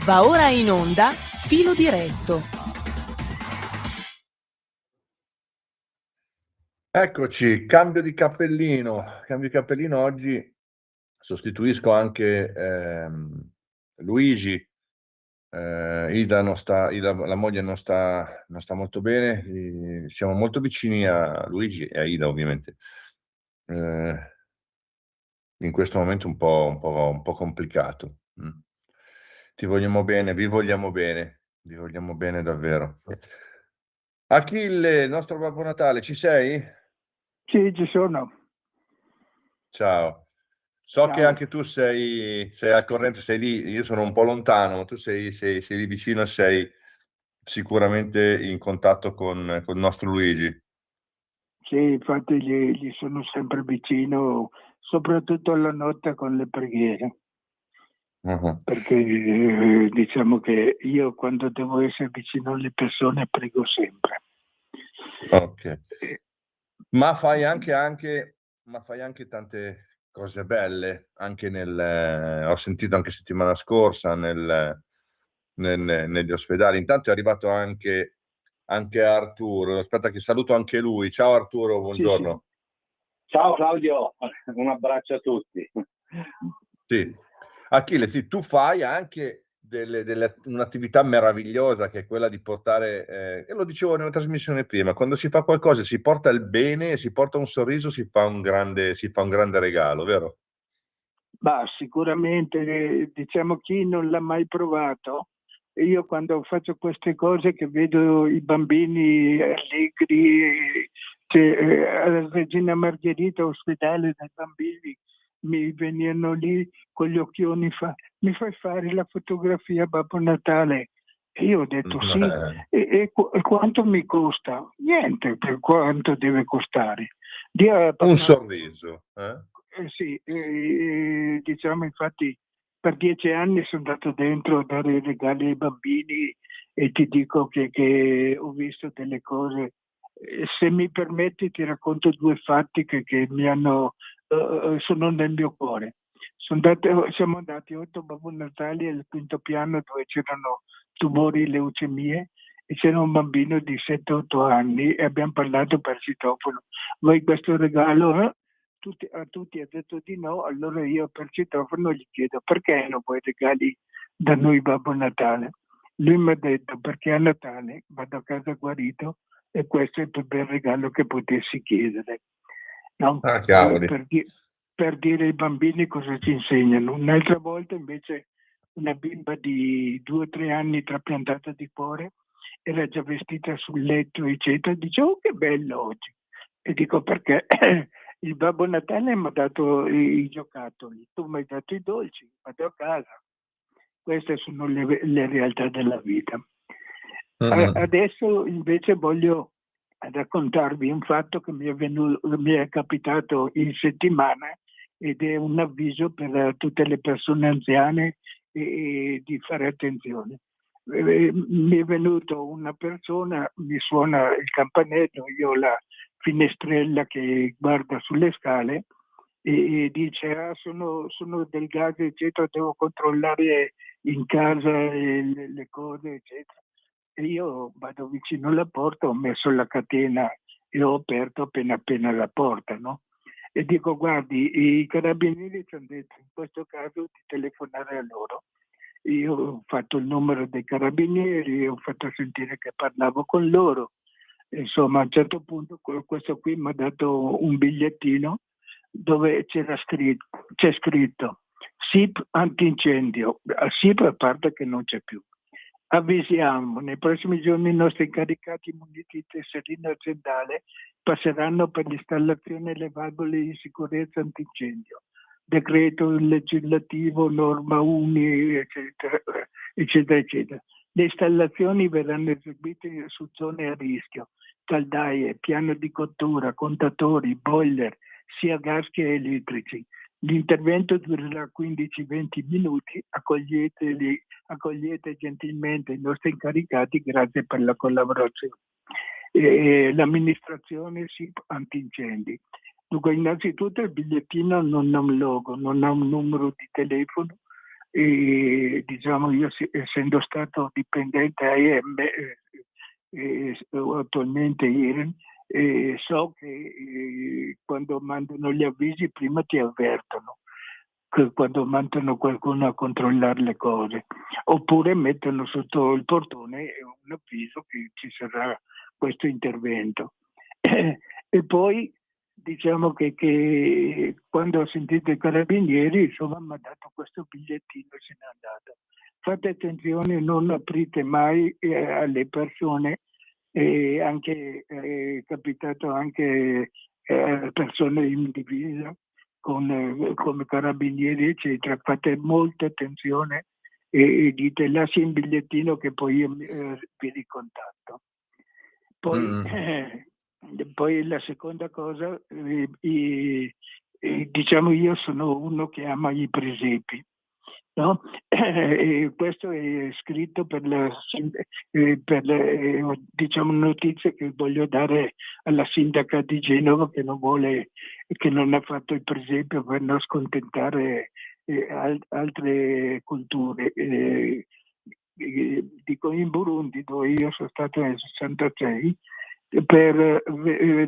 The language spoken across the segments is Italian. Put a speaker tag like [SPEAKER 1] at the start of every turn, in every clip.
[SPEAKER 1] Va ora in onda Filo Diretto.
[SPEAKER 2] Eccoci, cambio di cappellino oggi. Sostituisco anche Luigi. Ida non sta, la moglie non sta molto bene. Siamo molto vicini a Luigi e a Ida, ovviamente. In questo momento un po' complicato. Ti vogliamo bene, vi vogliamo bene davvero. Achille, il nostro Babbo Natale, ci sei?
[SPEAKER 3] Sì, ci sono.
[SPEAKER 2] Ciao. So
[SPEAKER 3] Ciao.
[SPEAKER 2] che anche tu sei al corrente, sei lì, io sono un po' lontano, ma tu sei lì vicino e sei sicuramente in contatto con il nostro Luigi.
[SPEAKER 3] Sì, infatti gli sono sempre vicino, soprattutto alla notte con le preghiere, perché diciamo che io quando devo essere vicino alle persone prego sempre.
[SPEAKER 2] Ok. Ma fai anche tante cose belle, anche ho sentito anche settimana scorsa negli ospedali. Intanto è arrivato anche Arturo. Aspetta che saluto anche lui. Ciao Arturo, buongiorno.
[SPEAKER 4] Sì. Ciao Claudio, un abbraccio a tutti.
[SPEAKER 2] Sì. Achille, sì, tu fai anche un'attività meravigliosa che è quella di portare, e lo dicevo nella trasmissione prima, quando si fa qualcosa, si porta il bene, si porta un sorriso, si fa un grande regalo, vero?
[SPEAKER 3] Ma sicuramente, diciamo, chi non l'ha mai provato, io quando faccio queste cose che vedo i bambini allegri, alla Regina Margherita ospedale dei bambini, mi venivano lì con gli occhioni, mi fai fare la fotografia Babbo Natale? E io ho detto sì, e quanto mi costa? Niente, per quanto deve costare.
[SPEAKER 2] Un sorriso.
[SPEAKER 3] Sì, diciamo, infatti per 10 anni sono andato dentro a dare i regali ai bambini e ti dico che ho visto delle cose. Se mi permetti ti racconto 2 fatti che mi hanno, sono nel mio cuore. Siamo andati 8 Babbo Natali al quinto piano dove c'erano tumori, leucemie, e c'era un bambino di 7-8 anni e abbiamo parlato per citofono. Vuoi questo regalo? A tutti ha detto di no, allora io per citofono gli chiedo perché non vuoi regali da noi Babbo Natale? Lui mi ha detto perché a Natale vado a casa guarito e questo è il più bel regalo che potessi chiedere. No? Per dire ai bambini cosa ci insegnano. Un'altra volta invece una bimba di 2 o 3 anni trapiantata di cuore era già vestita sul letto, eccetera, dice oh che bello oggi. E dico perché il Babbo Natale mi ha dato i giocattoli, tu mi hai dato i dolci, vado a casa. Queste sono le realtà della vita. Adesso invece voglio raccontarvi un fatto che mi è capitato in settimana ed è un avviso per tutte le persone anziane e di fare attenzione. Mi è venuto una persona, mi suona il campanello, io ho la finestrella che guarda sulle scale e dice sono del gas eccetera, devo controllare in casa le cose eccetera. E io vado vicino alla porta, ho messo la catena e ho aperto appena la porta, no? E dico guardi, i carabinieri ci hanno detto in questo caso di telefonare a loro. Io ho fatto il numero dei carabinieri, ho fatto sentire che parlavo con loro. Insomma, a un certo punto questo qui mi ha dato un bigliettino dove c'è scritto SIP antincendio. SIP a parte che non c'è più. Avvisiamo, nei prossimi giorni i nostri incaricati muniti di tesserino aziendale passeranno per l'installazione delle valvole di sicurezza antincendio. Decreto legislativo, norma UNI, eccetera, eccetera, eccetera. Le installazioni verranno eseguite su zone a rischio, caldaie, piano di cottura, contatori, boiler, sia gas che elettrici. L'intervento durerà 15-20 minuti, accogliete gentilmente i nostri incaricati, grazie per la collaborazione. L'amministrazione SIP antincendi. Dunque, innanzitutto il bigliettino non ha un logo, non ha un numero di telefono, diciamo io essendo stato dipendente AM attualmente IREN, so che quando mandano gli avvisi prima ti avvertono, che quando mandano qualcuno a controllare le cose, oppure mettono sotto il portone un avviso che ci sarà questo intervento. E poi diciamo che quando ho sentito i carabinieri, insomma, mi ha dato questo bigliettino e se n'è andato. Fate attenzione, non aprite mai alle persone, anche è capitato anche persone in divisa come carabinieri eccetera, fate molta attenzione e dite lasci il bigliettino che poi io vi ricontatto. Poi la seconda cosa, diciamo io sono uno che ama i presepi, no? Questo è scritto per diciamo notizie che voglio dare alla sindaca di Genova che non ha fatto il presepio per non scontentare altre culture. Dico in Burundi, dove io sono stato nel 66,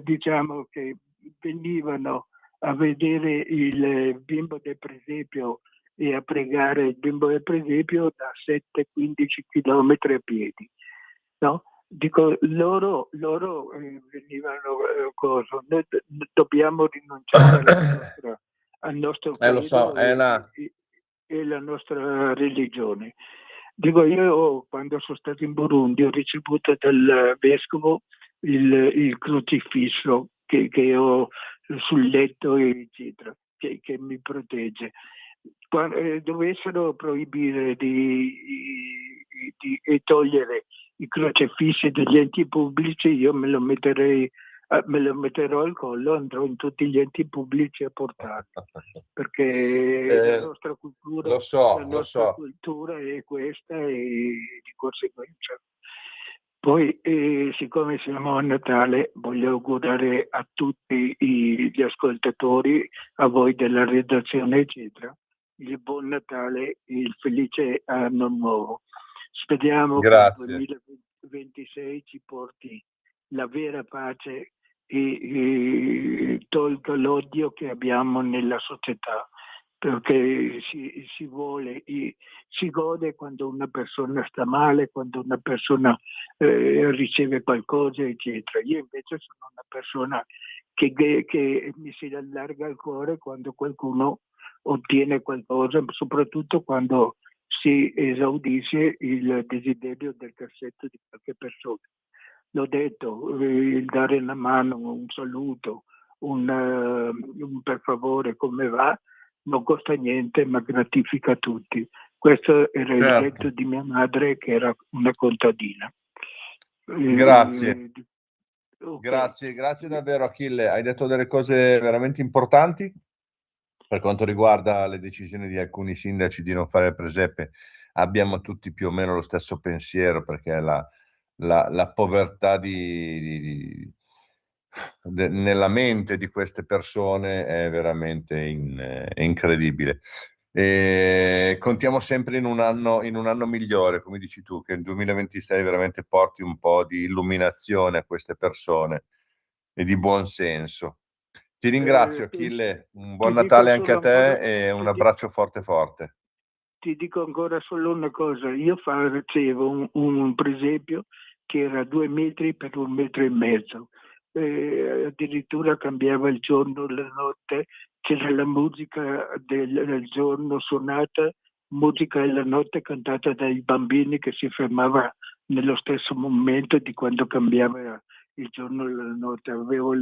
[SPEAKER 3] diciamo che venivano a vedere il bimbo del presepio e a pregare il bimbo del presepio da 7-15 chilometri a piedi, no? Dico, loro venivano cosa? Noi dobbiamo rinunciare al nostro credo
[SPEAKER 2] lo so, è
[SPEAKER 3] e la nostra religione. Dico, io quando sono stato in Burundi ho ricevuto dal vescovo il crocifisso che ho sul letto eccetera, che mi protegge. Quando dovessero proibire e togliere i crocefissi degli enti pubblici, io me lo metterò al collo, andrò in tutti gli enti pubblici a portarlo, perché la nostra cultura, cultura è questa e di conseguenza. Poi siccome siamo a Natale, voglio augurare a tutti gli ascoltatori, a voi della redazione eccetera, il buon Natale, il felice anno nuovo. Speriamo che il 2026 ci porti la vera pace e tolga l'odio che abbiamo nella società, perché si gode quando una persona sta male, quando una persona riceve qualcosa eccetera. Io invece sono una persona che mi si allarga il cuore quando qualcuno ottiene qualcosa, soprattutto quando si esaudisce il desiderio del cassetto di qualche persona. L'ho detto, il dare una mano, un saluto, un per favore, come va, non costa niente ma gratifica tutti. Questo era il detto di mia madre che era una contadina.
[SPEAKER 2] Grazie. Grazie davvero Achille, hai detto delle cose veramente importanti. Per quanto riguarda le decisioni di alcuni sindaci di non fare il presepe, abbiamo tutti più o meno lo stesso pensiero, perché la povertà nella mente di queste persone è veramente è incredibile. E contiamo sempre in un anno migliore, come dici tu, che il 2026 veramente porti un po' di illuminazione a queste persone e di buon senso. Ti ringrazio Achille, un buon Natale anche a te e un abbraccio forte forte.
[SPEAKER 3] Ti dico ancora solo una cosa, io facevo un presepio che era 2 metri per 1,5 metri, addirittura cambiava il giorno, la notte, c'era la musica del giorno suonata, musica della notte cantata dai bambini che si fermava nello stesso momento di quando cambiava il giorno e la notte, avevo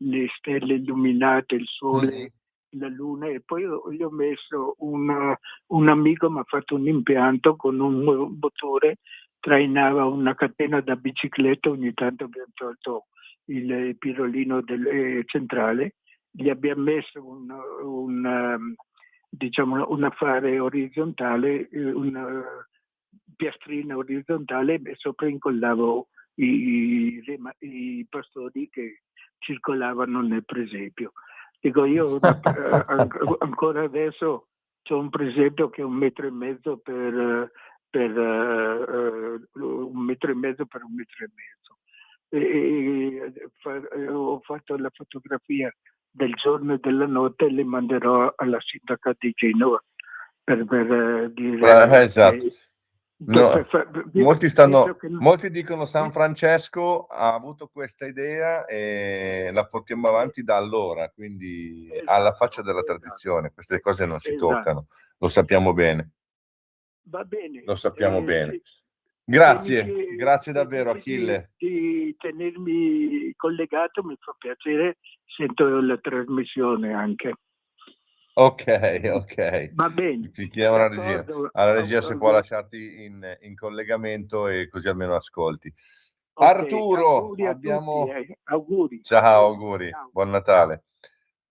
[SPEAKER 3] le stelle illuminate, il sole, la luna, e poi gli ho messo un amico mi ha fatto un impianto con un motore, trainava una catena da bicicletta, ogni tanto abbiamo tolto il pirolino centrale, gli abbiamo messo diciamo un affare orizzontale, una piastrina orizzontale e sopra incollavo i pastori che circolavano nel presepio. Dico io ancora adesso c'è un presepe che è 1,5 metri per 1,5 metri per 1,5 metri. Ho fatto la fotografia del giorno e della notte e le manderò alla sindaca di Genova per dire
[SPEAKER 2] Esatto. No,
[SPEAKER 3] visto
[SPEAKER 2] molti dicono San Francesco ha avuto questa idea e la portiamo avanti da allora, quindi alla faccia della tradizione, queste cose non si toccano, lo sappiamo bene.
[SPEAKER 3] Va bene.
[SPEAKER 2] Lo sappiamo bene.
[SPEAKER 3] Se
[SPEAKER 2] Grazie, grazie davvero
[SPEAKER 3] dici
[SPEAKER 2] Achille.
[SPEAKER 3] di tenermi collegato, mi fa piacere, sento la trasmissione anche.
[SPEAKER 2] Ok.
[SPEAKER 3] Va bene.
[SPEAKER 2] Ti chiedo alla regia se può
[SPEAKER 3] Auguri.
[SPEAKER 2] lasciarti in collegamento e così almeno ascolti.
[SPEAKER 3] Ok,
[SPEAKER 2] Arturo,
[SPEAKER 3] auguri a tutti, auguri.
[SPEAKER 2] Ciao, auguri,
[SPEAKER 3] Ciao.
[SPEAKER 2] buon Natale.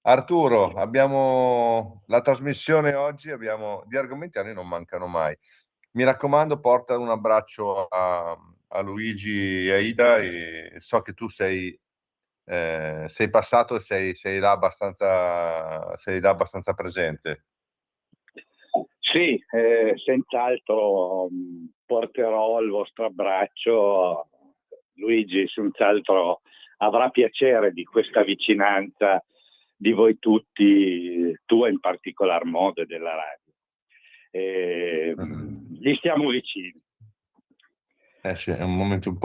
[SPEAKER 2] Arturo, abbiamo la trasmissione oggi, abbiamo di argomenti, a noi non mancano mai. Mi raccomando, porta un abbraccio a Luigi e Aida, e so che tu sei passato e sei là abbastanza presente.
[SPEAKER 4] Sì, senz'altro porterò il vostro abbraccio. Luigi senz'altro avrà piacere di questa vicinanza di voi tutti, tua in particolar modo e della radio. Gli stiamo vicini.
[SPEAKER 2] Sì, è un momento un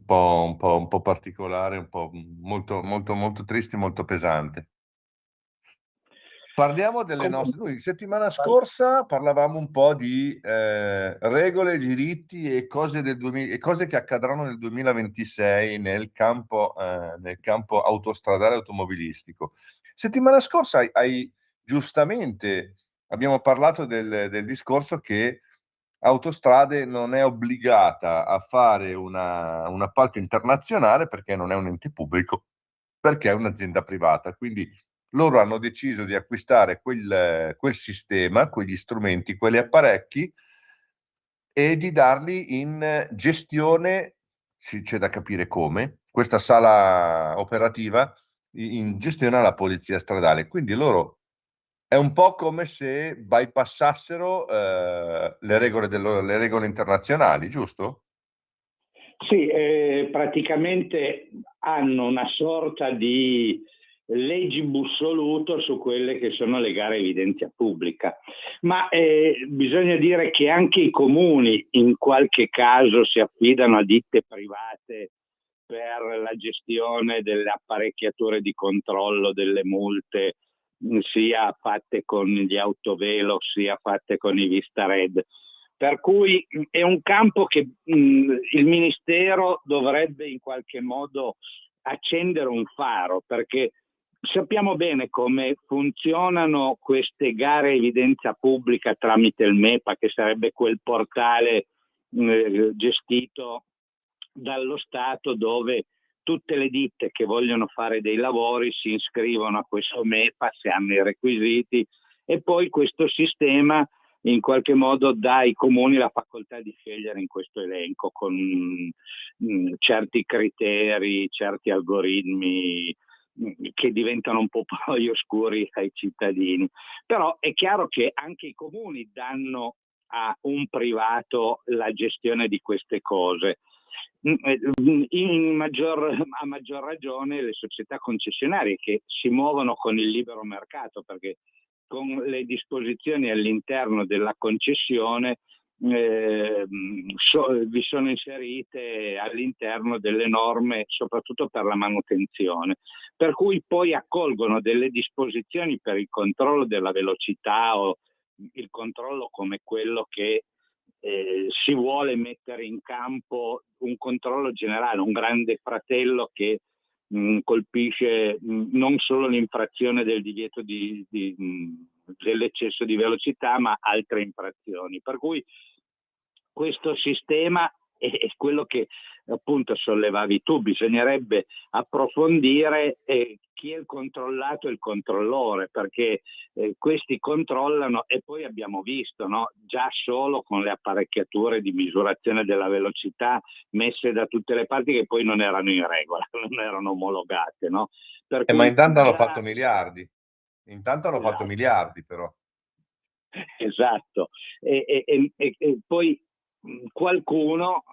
[SPEAKER 2] po' particolare, un po' molto triste, molto pesante. Parliamo delle nostre. Noi settimana scorsa parlavamo un po' di regole, diritti e cose che accadranno nel 2026 nel campo autostradale automobilistico. Settimana scorsa giustamente abbiamo parlato del discorso che Autostrade non è obbligata a fare un appalto internazionale perché non è un ente pubblico, perché è un'azienda privata. Quindi loro hanno deciso di acquistare quel sistema, quegli strumenti, quegli apparecchi e di darli in gestione, c'è da capire come, questa sala operativa in gestione alla polizia stradale. Quindi loro è un po' come se bypassassero le regole internazionali, giusto?
[SPEAKER 4] Sì, praticamente hanno una sorta di legibus soluto su quelle che sono le gare a evidenza pubblica, ma bisogna dire che anche i comuni in qualche caso si affidano a ditte private per la gestione delle apparecchiature di controllo delle multe, sia fatte con gli autovelo, sia fatte con i Vistared. Per cui è un campo che il Ministero dovrebbe in qualche modo accendere un faro, perché sappiamo bene come funzionano queste gare a evidenza pubblica tramite il MEPA, che sarebbe quel portale gestito dallo Stato, dove tutte le ditte che vogliono fare dei lavori si iscrivono a questo MEPA se hanno i requisiti, e poi questo sistema in qualche modo dà ai comuni la facoltà di scegliere in questo elenco con certi criteri, certi algoritmi che diventano un po' poi oscuri ai cittadini. Però è chiaro che anche i comuni danno a un privato la gestione di queste cose. A maggior ragione le società concessionarie, che si muovono con il libero mercato, perché con le disposizioni all'interno della concessione vi sono inserite all'interno delle norme soprattutto per la manutenzione, per cui poi accolgono delle disposizioni per il controllo della velocità o il controllo come quello che si vuole mettere in campo, un controllo generale, un grande fratello che colpisce non solo l'infrazione del divieto dell'eccesso di velocità, ma altre infrazioni. Per cui questo sistema è quello che appunto sollevavi tu, bisognerebbe approfondire chi è il controllato e il controllore, perché questi controllano, e poi abbiamo visto, no, già solo con le apparecchiature di misurazione della velocità messe da tutte le parti, che poi non erano in regola, non erano omologate, no?
[SPEAKER 2] Ma intanto hanno fatto miliardi. Intanto hanno fatto miliardi, però.
[SPEAKER 4] Esatto, e poi qualcuno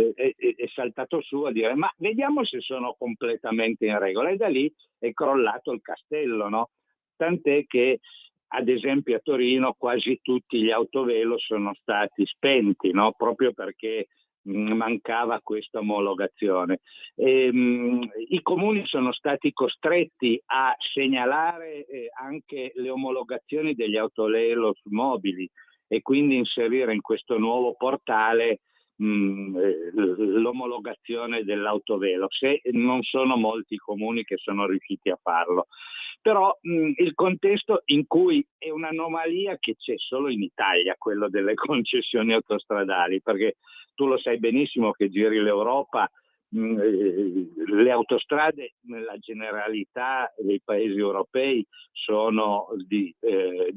[SPEAKER 4] è saltato su a dire ma vediamo se sono completamente in regola, e da lì è crollato il castello, no? Tant'è che ad esempio a Torino quasi tutti gli autovelo sono stati spenti, no? Proprio perché mancava questa omologazione. I comuni sono stati costretti a segnalare anche le omologazioni degli autovelox mobili e quindi inserire in questo nuovo portale l'omologazione dell'autovelox, e non sono molti i comuni che sono riusciti a farlo. Però il contesto in cui è un'anomalia che c'è solo in Italia, quello delle concessioni autostradali, perché tu lo sai benissimo che giri l'Europa, le autostrade nella generalità dei paesi europei sono di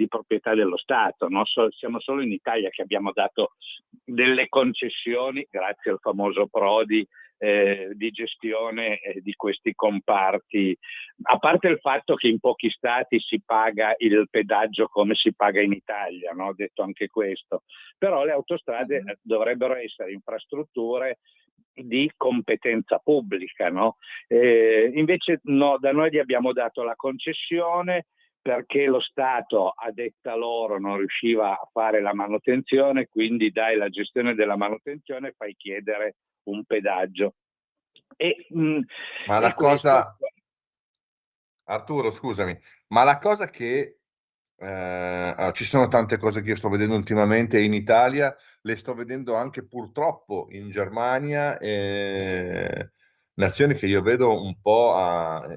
[SPEAKER 4] proprietà dello Stato, no? Siamo solo in Italia che abbiamo dato delle concessioni, grazie al famoso Prodi, di gestione di questi comparti, a parte il fatto che in pochi stati si paga il pedaggio come si paga in Italia, no? Detto anche questo, però le autostrade dovrebbero essere infrastrutture di competenza pubblica, no? Invece no, da noi gli abbiamo dato la concessione perché lo Stato, a detta loro, non riusciva a fare la manutenzione, quindi dai la gestione della manutenzione e fai chiedere un pedaggio.
[SPEAKER 2] Ma la cosa, Arturo, scusami, ma la cosa che ci sono tante cose che io sto vedendo ultimamente in Italia, le sto vedendo anche purtroppo in Germania, nazioni che io vedo un po'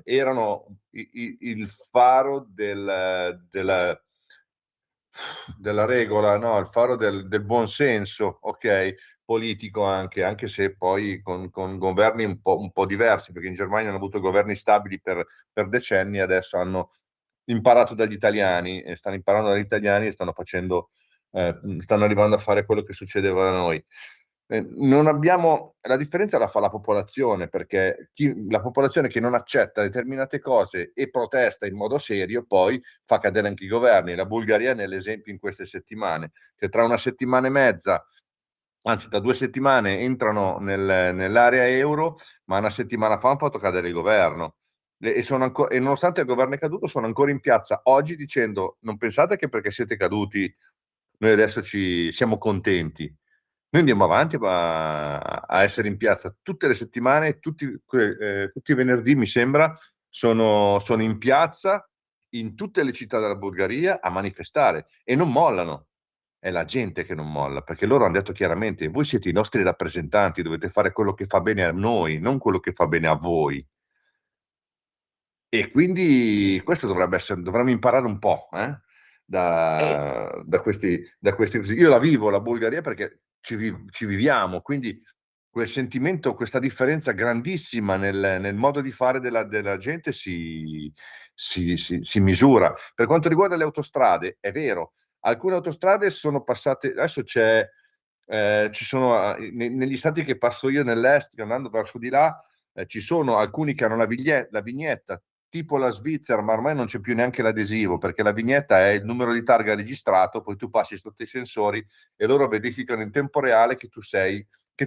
[SPEAKER 2] erano il faro della regola, no? Il faro del buon senso, ok? Politico anche se poi con governi un po' diversi, perché in Germania hanno avuto governi stabili per decenni, adesso hanno imparato dagli italiani, e stanno imparando dagli italiani e stanno arrivando a fare quello che succedeva da noi. Non abbiamo, la differenza la fa la popolazione, perché la popolazione che non accetta determinate cose e protesta in modo serio poi fa cadere anche i governi. La Bulgaria è nell'esempio in queste settimane, che tra una settimana e mezza, anzi da 2 settimane entrano nell'area euro, ma una settimana fa hanno fatto cadere il governo. E nonostante il governo è caduto, sono ancora in piazza oggi dicendo: non pensate che perché siete caduti noi adesso ci siamo contenti. Noi andiamo avanti a essere in piazza tutte le settimane, tutti i venerdì, mi sembra, sono in piazza in tutte le città della Bulgaria a manifestare e non mollano. È la gente che non molla, perché loro hanno detto chiaramente: voi siete i nostri rappresentanti, dovete fare quello che fa bene a noi, non quello che fa bene a voi. E quindi questo dovremmo imparare un po', da questi così. Io la vivo la Bulgaria perché ci viviamo, quindi quel sentimento, questa differenza grandissima nel modo di fare della gente si misura. Per quanto riguarda le autostrade, è vero, alcune autostrade sono passate, adesso ci sono negli stati che passo io nell'est, andando verso di là, ci sono alcuni che hanno la vignetta tipo la Svizzera, ma ormai non c'è più neanche l'adesivo, perché la vignetta è il numero di targa registrato, poi tu passi sotto i sensori e loro verificano in tempo reale che tu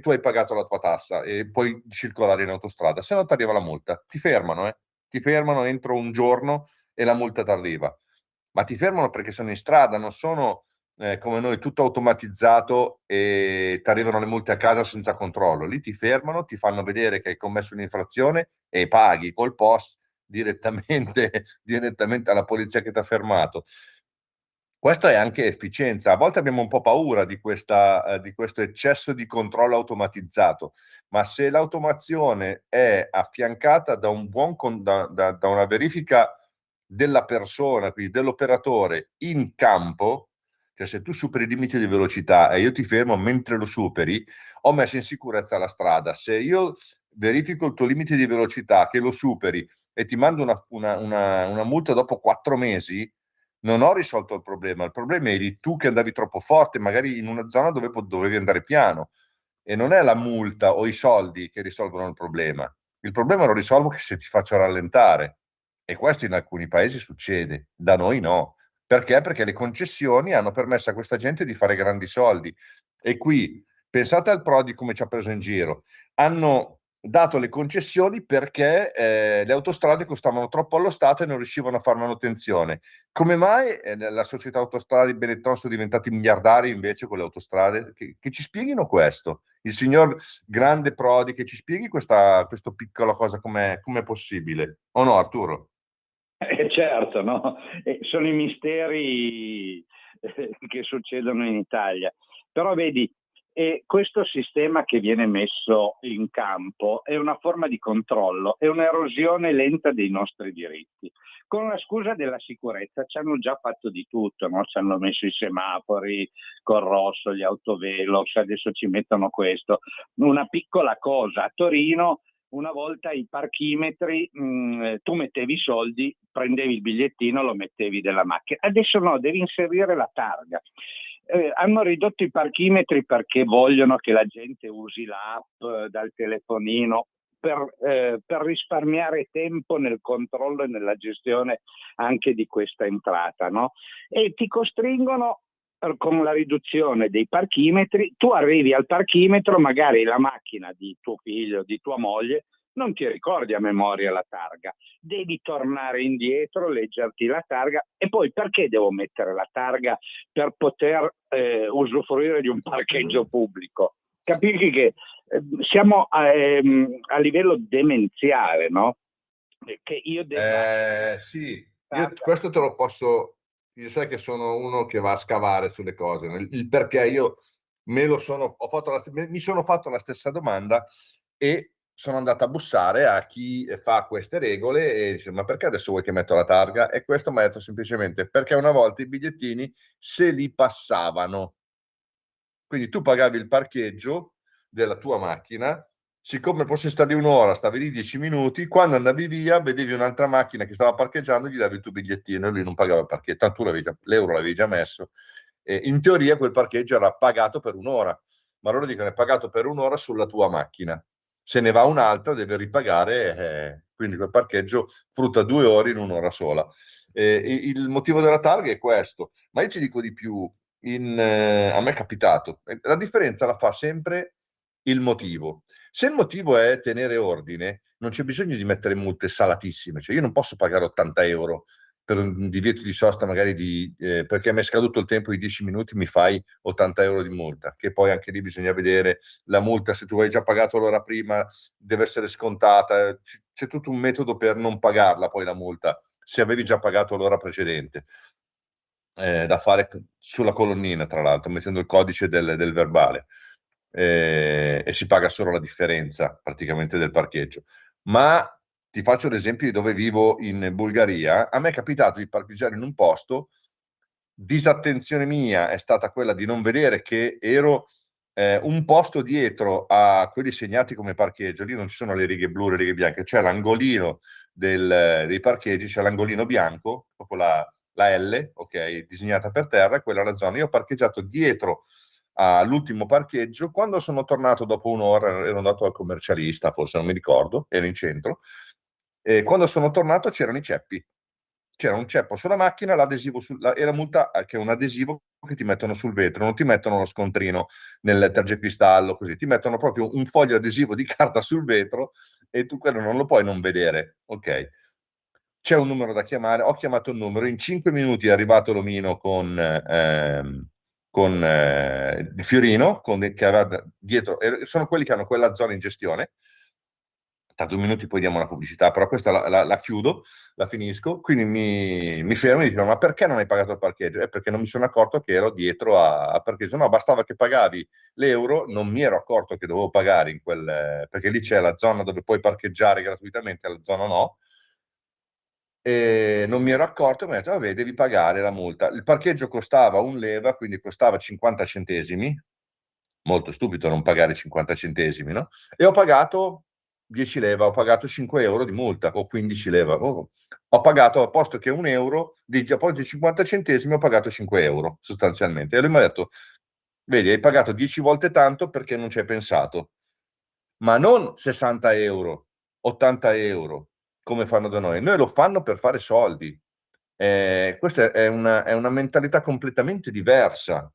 [SPEAKER 2] hai pagato la tua tassa e puoi circolare in autostrada, se no ti arriva la multa. Ti fermano entro un giorno e la multa ti arriva. Ma ti fermano perché sono in strada, non sono come noi, tutto automatizzato e ti arrivano le multe a casa senza controllo. Lì ti fermano, ti fanno vedere che hai commesso un'infrazione e paghi col POS direttamente alla polizia che ti ha fermato. Questo è anche efficienza. A volte abbiamo un po' paura di questo eccesso di controllo automatizzato, ma se l'automazione è affiancata da da una verifica della persona, quindi dell'operatore in campo, cioè se tu superi i limiti di velocità e io ti fermo mentre lo superi, ho messo in sicurezza la strada. Se io verifico il tuo limite di velocità, che lo superi e ti mando una multa dopo 4 mesi, non ho risolto il problema eri tu che andavi troppo forte, magari in una zona dove dovevi andare piano, e non è la multa o i soldi che risolvono il problema lo risolvo che se ti faccio rallentare, e questo in alcuni paesi succede, da noi no, Perché? Perché le concessioni hanno permesso a questa gente di fare grandi soldi. E qui, pensate al Prodi come ci ha preso in giro. Hanno dato le concessioni perché le autostrade costavano troppo allo Stato e non riuscivano a fare manutenzione. Come mai la società autostrade Benetton sono diventati miliardari invece con le autostrade? Che ci spieghino questo. Il signor grande Prodi, che ci spieghi questa piccola cosa com'è possibile. O no, Arturo?
[SPEAKER 4] Certo, no? Sono i misteri che succedono in Italia. Però vedi, questo sistema che viene messo in campo è una forma di controllo, è un'erosione lenta dei nostri diritti. Con la scusa della sicurezza ci hanno già fatto di tutto, no? Ci hanno messo i semafori col rosso, gli autovelox, adesso ci mettono questo. Una piccola cosa, a Torino una volta i parchimetri, tu mettevi i soldi, prendevi il bigliettino, lo mettevi della macchina. Adesso no, devi inserire la targa. Hanno ridotto i parchimetri perché vogliono che la gente usi l'app dal telefonino per risparmiare tempo nel controllo e nella gestione anche di questa entrata, no? E ti costringono con la riduzione dei parchimetri, tu arrivi al parchimetro, magari la macchina di tuo figlio, di tua moglie, non ti ricordi a memoria la targa, devi tornare indietro, leggerti la targa e poi perché devo mettere la targa per poter usufruire di un parcheggio pubblico? Capisci che siamo a livello demenziale, no? Che io devo...
[SPEAKER 2] Sì, io questo te lo posso. Io sai che sono uno che va a scavare sulle cose. Il perché io mi sono fatto la stessa domanda e sono andato a bussare a chi fa queste regole e dice: ma perché adesso vuoi che metto la targa? E questo mi ha detto semplicemente perché una volta i bigliettini se li passavano. Quindi tu pagavi il parcheggio della tua macchina, siccome fosse stare un'ora, stavi lì 10 minuti, quando andavi via vedevi un'altra macchina che stava parcheggiando, gli davi il tuo bigliettino e lui non pagava il parcheggio, tanto tu l'euro l'avevi già messo. In teoria quel parcheggio era pagato per un'ora, ma loro dicono è pagato per un'ora sulla tua macchina. Se ne va un'altra deve ripagare, quindi quel parcheggio frutta 2 ore in un'ora sola. Il motivo della targa è questo, ma io ti dico di più, a me è capitato. La differenza la fa sempre il motivo. Se il motivo è tenere ordine, non c'è bisogno di mettere multe salatissime. Cioè, io non posso pagare 80 euro per un divieto di sosta, magari perché mi è scaduto il tempo di 10 minuti, mi fai 80 euro di multa. Che poi anche lì bisogna vedere la multa, se tu hai già pagato l'ora prima, deve essere scontata. C'è tutto un metodo per non pagarla poi la multa, se avevi già pagato l'ora precedente. Da fare sulla colonnina, tra l'altro, mettendo il codice del verbale, e si paga solo la differenza praticamente del parcheggio. Ma ti faccio l'esempio di dove vivo in Bulgaria. A me è capitato di parcheggiare in un posto, disattenzione mia è stata quella di non vedere che ero un posto dietro a quelli segnati come parcheggio. Lì non ci sono le righe blu, le righe bianche, c'è l'angolino dei parcheggi, c'è l'angolino bianco, proprio la L, ok, disegnata per terra, quella è la zona. Io ho parcheggiato dietro all'ultimo parcheggio. Quando sono tornato dopo un'ora, ero andato al commercialista, forse non mi ricordo, ero in centro, e quando sono tornato c'erano i ceppi. C'era un ceppo sulla macchina, l'adesivo e la multa che è un adesivo che ti mettono sul vetro, non ti mettono lo scontrino nel tergicristallo, così ti mettono proprio un foglio adesivo di carta sul vetro e tu quello non lo puoi non vedere, ok? C'è un numero da chiamare, ho chiamato il numero, in 5 minuti è arrivato l'omino con il fiorino che aveva dietro, sono quelli che hanno quella zona in gestione. Tra 2 minuti poi diamo la pubblicità, però questa la chiudo, la finisco, quindi mi fermo e dico: ma perché non hai pagato il parcheggio? È perché non mi sono accorto che ero dietro a parcheggio. No, bastava che pagavi l'euro, non mi ero accorto che dovevo pagare in perché lì c'è la zona dove puoi parcheggiare gratuitamente, la zona no, e non mi ero accorto, mi ho detto: vabbè, devi pagare la multa. Il parcheggio costava un leva, quindi costava 50 centesimi, molto stupido non pagare 50 centesimi, no? E ho pagato 10 leva, ho pagato 5 euro di multa, o 15 leva. Ho pagato, a posto che un euro, a posto di 50 centesimi, ho pagato 5 euro, sostanzialmente. E lui mi ha detto: vedi, hai pagato 10 volte tanto perché non ci hai pensato. Ma non 60 euro, 80 euro, come fanno da noi. Noi lo fanno per fare soldi. Questa è una mentalità completamente diversa.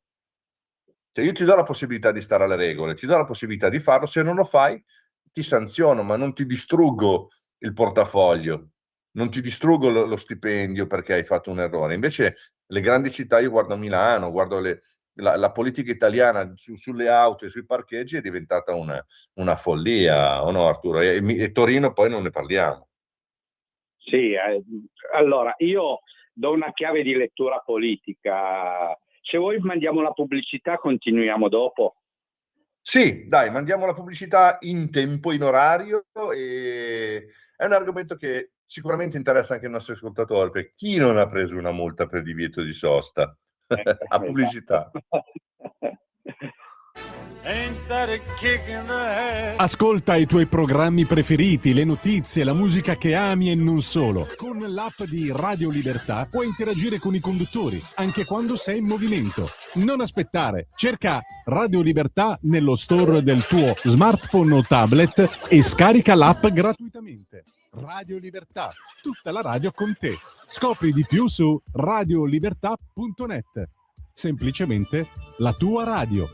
[SPEAKER 2] Cioè, io ti do la possibilità di stare alle regole, ti do la possibilità di farlo, se non lo fai ti sanziono, ma non ti distruggo il portafoglio, non ti distruggo lo stipendio perché hai fatto un errore. Invece le grandi città, io guardo Milano, guardo la politica italiana sulle auto e sui parcheggi è diventata una follia, o no Arturo? E Torino poi non ne parliamo.
[SPEAKER 4] Sì, allora io do una chiave di lettura politica. Se vuoi mandiamo la pubblicità, continuiamo dopo.
[SPEAKER 2] Sì, dai, mandiamo la pubblicità in tempo, in orario, e è un argomento che sicuramente interessa anche ai nostri ascoltatori, perché chi non ha preso una multa per divieto di sosta? A pubblicità.
[SPEAKER 5] Ascolta i tuoi programmi preferiti, le notizie, la musica che ami e non solo. Con l'app di Radio Libertà puoi interagire con i conduttori, anche quando sei in movimento. Non aspettare, cerca Radio Libertà nello store del tuo smartphone o tablet e scarica l'app gratuitamente. Radio Libertà, tutta la radio con te. Scopri di più su radiolibertà.net. Semplicemente la tua radio.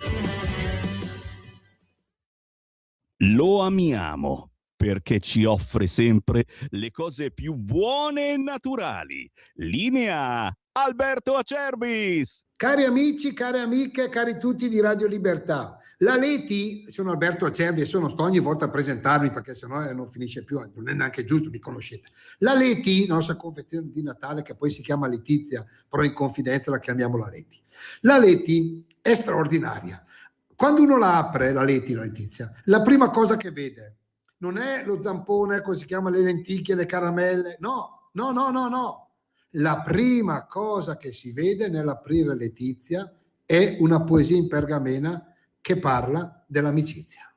[SPEAKER 6] Lo amiamo perché ci offre sempre le cose più buone e naturali. Linea Alberto Acerbis.
[SPEAKER 7] Cari amici, cari amiche, cari tutti di Radio Libertà. La Leti, sono Alberto Acerbis e non sto ogni volta a presentarmi perché sennò non finisce più, non è neanche giusto, mi conoscete. La Leti, nostra confezione di Natale, che poi si chiama Letizia, però in confidenza la chiamiamo la Leti. La Leti è straordinaria. Quando uno la apre, la Letizia, la prima cosa che vede non è lo zampone, come si chiama, le lenticchie, le caramelle, no. La prima cosa che si vede nell'aprire Letizia è una poesia in pergamena che parla dell'amicizia.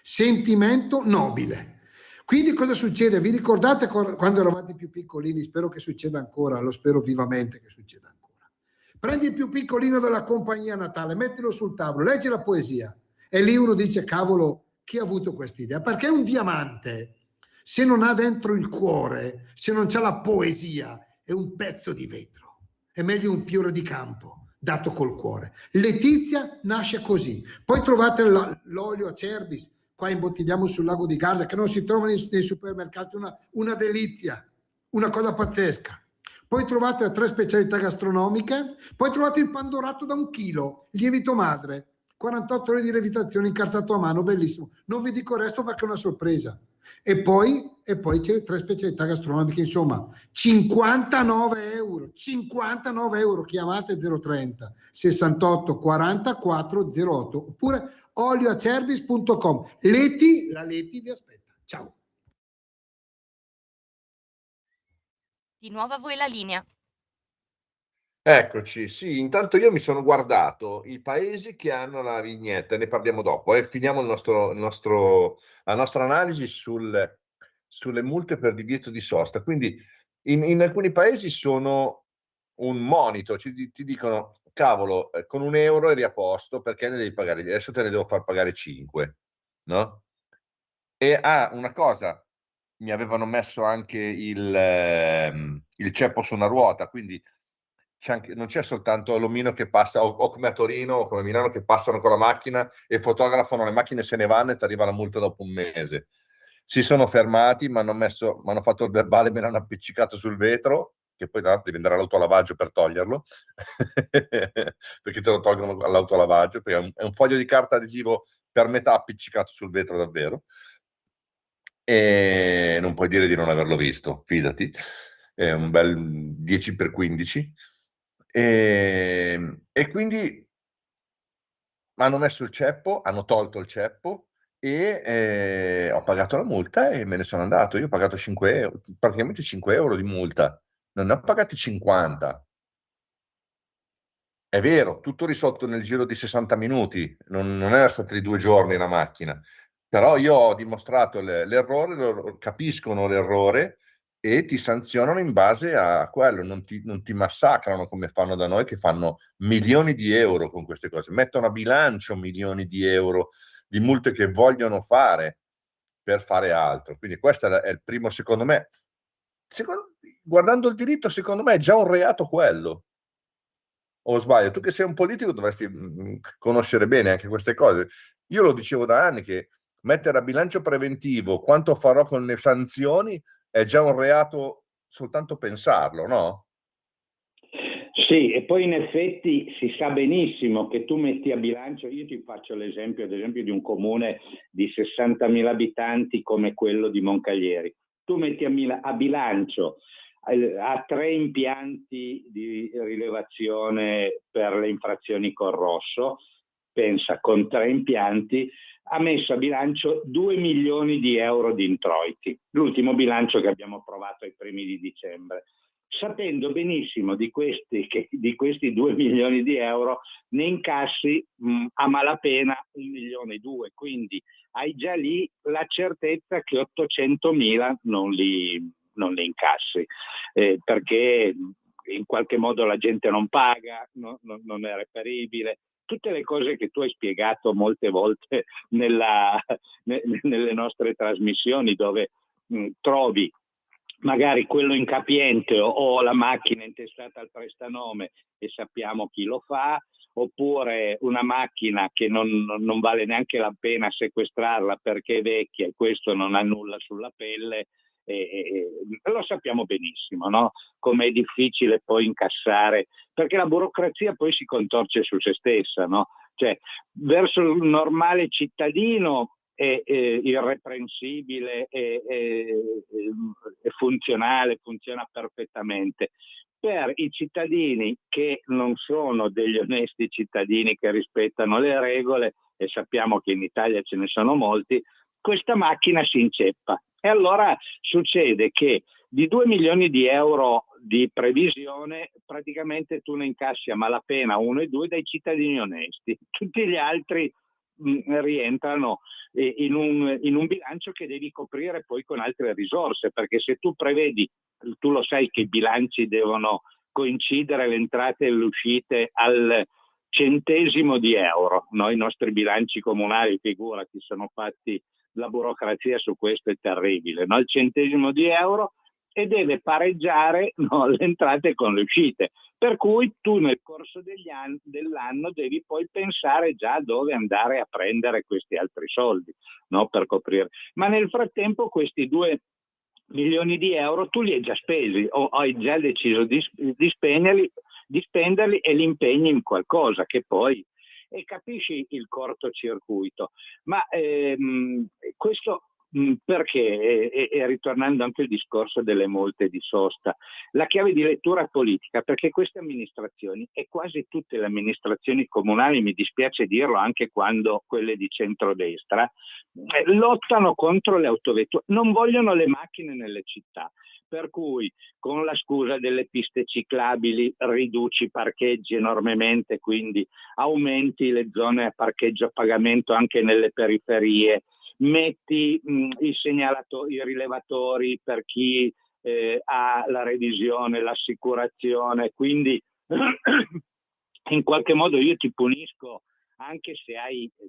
[SPEAKER 7] Sentimento nobile. Quindi cosa succede? Vi ricordate quando eravate più piccolini? Spero che succeda ancora, lo spero vivamente che succeda ancora. Prendi il più piccolino della compagnia a Natale, mettilo sul tavolo, leggi la poesia e lì uno dice: cavolo, chi ha avuto questa idea? Perché un diamante, se non ha dentro il cuore, se non c'ha la poesia, è un pezzo di vetro. È meglio un fiore di campo dato col cuore. Letizia nasce così. Poi trovate l'olio Acerbis, qua imbottigliamo sul lago di Garda, che non si trova nei supermercati, una delizia, una cosa pazzesca. Poi trovate le 3 specialità gastronomiche, poi trovate il pandorato da 1 chilo, lievito madre, 48 ore di lievitazione incartato a mano, bellissimo. Non vi dico il resto perché è una sorpresa. E poi c'è 3 specialità gastronomiche, insomma, 59 euro, chiamate 030 68 44 08 oppure olioacerbis.com. La Leti vi aspetta. Ciao.
[SPEAKER 8] Di nuovo a voi la linea.
[SPEAKER 2] Eccoci, sì, intanto io mi sono guardato i paesi che hanno la vignetta, ne parliamo dopo, e finiamo la nostra analisi sulle multe per divieto di sosta. Quindi in alcuni paesi sono un monito, ti dicono: cavolo, con €1 eri a posto, perché ne devi pagare, adesso te ne devo far pagare 5, no? E una cosa, mi avevano messo anche il ceppo su una ruota, quindi non c'è soltanto l'omino che passa, o come a Torino o come a Milano, che passano con la macchina e fotografano le macchine, se ne vanno e ti arriva la multa dopo un mese. Si sono fermati, mi hanno fatto il verbale, me l'hanno appiccicato sul vetro, che poi tra l'altro devi andare all'autolavaggio per toglierlo, perché te lo tolgono all'autolavaggio, perché è un foglio di carta adesivo per metà appiccicato sul vetro davvero, e non puoi dire di non averlo visto, fidati, è un bel 10x15. E quindi hanno messo il ceppo, hanno tolto il ceppo e ho pagato la multa e me ne sono andato. Io ho pagato 5 euro, praticamente 5 euro di multa, non ne ho pagati 50. È vero, tutto risolto nel giro di 60 minuti, non era stato di 2 giorni la macchina, però io ho dimostrato l'errore, loro capiscono l'errore e ti sanzionano in base a quello, non ti massacrano come fanno da noi, che fanno milioni di euro con queste cose, mettono a bilancio milioni di euro di multe che vogliono fare per fare altro. Quindi questo è il primo, secondo me, guardando il diritto, secondo me è già un reato quello. O sbaglio? Tu che sei un politico dovresti conoscere bene anche queste cose. Io lo dicevo da anni che mettere a bilancio preventivo quanto farò con le sanzioni è già un reato soltanto pensarlo, no?
[SPEAKER 4] Sì, e poi in effetti si sa benissimo che tu metti a bilancio, io ti faccio l'esempio, ad esempio, di un comune di 60.000 abitanti come quello di Moncaglieri. Tu metti a bilancio a 3 impianti di rilevazione per le infrazioni col rosso, pensa, con 3 impianti ha messo a bilancio 2 milioni di euro di introiti, l'ultimo bilancio che abbiamo approvato ai primi di dicembre, sapendo benissimo di questi 2 milioni di euro ne incassi a malapena 1,2 milioni, quindi hai già lì la certezza che 800.000 non li incassi, perché in qualche modo la gente non paga, non è reperibile. Tutte le cose che tu hai spiegato molte volte nelle nostre trasmissioni, dove trovi magari quello incapiente o la macchina intestata al prestanome e sappiamo chi lo fa, oppure una macchina che non vale neanche la pena sequestrarla perché è vecchia e questo non ha nulla sulla pelle. Lo sappiamo benissimo, no? Come è difficile poi incassare, perché la burocrazia poi si contorce su se stessa, no? Cioè, verso il normale cittadino è irreprensibile, è funzionale, funziona perfettamente. Per i cittadini che non sono degli onesti cittadini che rispettano le regole, e sappiamo che in Italia ce ne sono molti, questa macchina si inceppa. E allora succede che di 2 milioni di euro di previsione praticamente tu ne incassi a malapena 1,2 dai cittadini onesti. Tutti gli altri rientrano in un bilancio che devi coprire poi con altre risorse, perché se tu prevedi, tu lo sai che i bilanci devono coincidere le entrate e le uscite al centesimo di euro, no? I nostri bilanci comunali, figurati, sono fatti, la burocrazia su questo è terribile, no? Il centesimo di euro, e deve pareggiare, no, le entrate con le uscite, per cui tu nel corso dell'anno devi poi pensare già dove andare a prendere questi altri soldi, no, per coprire. Ma nel frattempo questi 2 milioni di euro tu li hai già spesi o hai già deciso di spenderli e li impegni in qualcosa che poi, e capisci il cortocircuito. Ma questo perché, e ritornando anche al discorso delle multe di sosta, la chiave di lettura politica, perché queste amministrazioni, e quasi tutte le amministrazioni comunali, mi dispiace dirlo anche quando quelle di centrodestra, lottano contro le autovetture, non vogliono le macchine nelle città. Per cui con la scusa delle piste ciclabili riduci i parcheggi enormemente, quindi aumenti le zone a parcheggio a pagamento anche nelle periferie, metti i rilevatori per chi ha la revisione, l'assicurazione, quindi in qualche modo io ti punisco anche se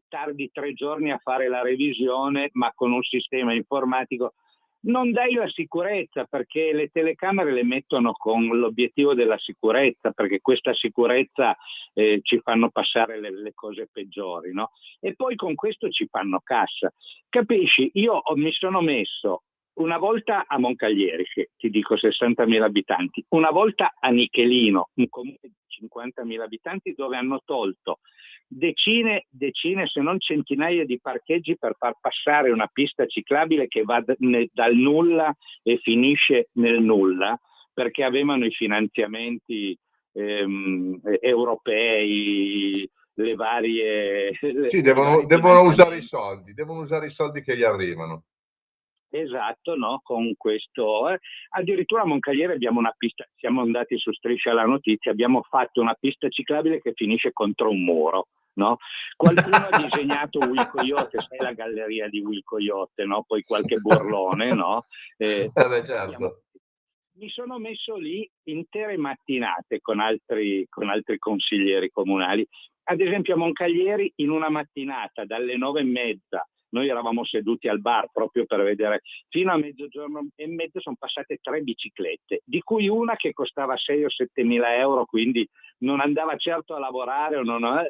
[SPEAKER 4] tardi 3 giorni a fare la revisione, ma con un sistema informatico. Non dai la sicurezza, perché le telecamere le mettono con l'obiettivo della sicurezza, perché questa sicurezza ci fanno passare le cose peggiori, no? E poi con questo ci fanno cassa. Capisci? Io mi sono messo una volta a Moncaglieri, che ti dico 60.000 abitanti, una volta a Nichelino, un comune di 50.000 abitanti, dove hanno tolto decine se non centinaia di parcheggi per far passare una pista ciclabile che va dal nulla e finisce nel nulla, perché avevano i finanziamenti europei, le varie...
[SPEAKER 2] Sì, devono usare i soldi che gli arrivano.
[SPEAKER 4] Esatto, no? Con questo addirittura a Moncagliere abbiamo una pista, siamo andati su Striscia la Notizia, abbiamo fatto una pista ciclabile che finisce contro un muro, no? Qualcuno ha disegnato Will Coyote, sai la galleria di Will Coyote, no? Poi qualche burlone, no?
[SPEAKER 2] Beh, certo.
[SPEAKER 4] Mi sono messo lì intere mattinate con altri consiglieri comunali. Ad esempio a Moncaglieri in una mattinata dalle 9:30 noi eravamo seduti al bar proprio per vedere, fino a 12:30 sono passate 3 biciclette, di cui una che costava 6 o 7 mila euro, quindi non andava certo a lavorare